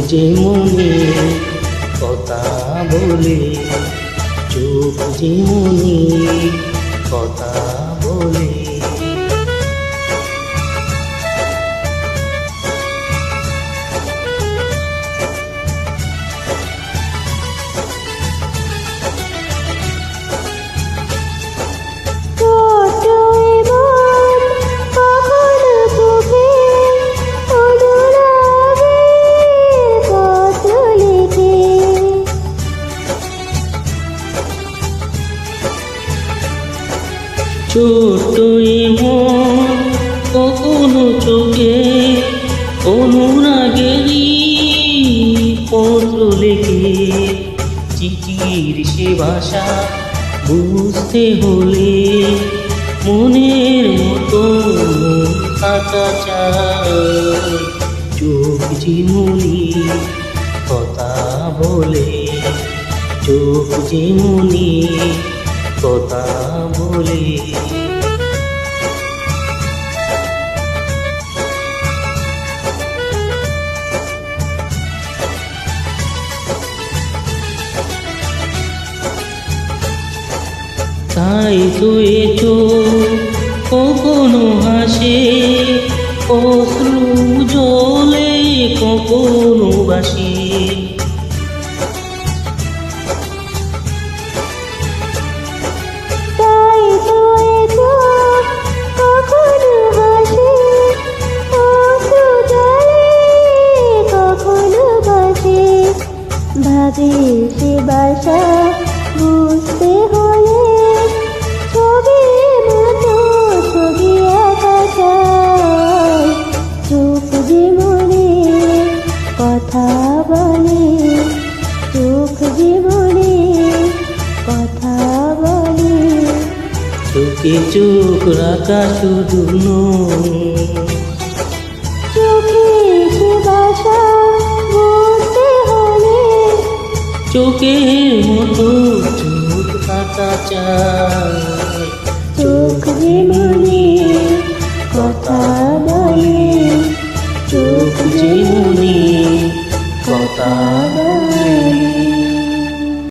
যে মনে কথা বলে, চোখ যে মনে কথা বলে। ছোট মন কখনো চোখে অনুরাগেরই পত্র লেখে, চিঠির সে ভাষা বুঝতে হলে মনের মতো থাকা চায়। চোখ ঝিমুনি কথা বলে, চোখ ঝিমুনি কথা বলে। তাই তো এ চোখ কখনো হাসে, অশ্রু জলে কখনো বাসে। ভাবে সে বাসা বুঝতে হলে ছবির মতো ছবি আঁকা চাই। চোখ যে মনে কথা বলে, চোখ যে মনে কথা বলে। চোখে চোখ রাখা শুধু নয়, চোখে সে বাসা চোখের মতো চোখ থাকা চায়। চোখ যে মনে কথা বলে, চোখ যে মনে কথা বলে।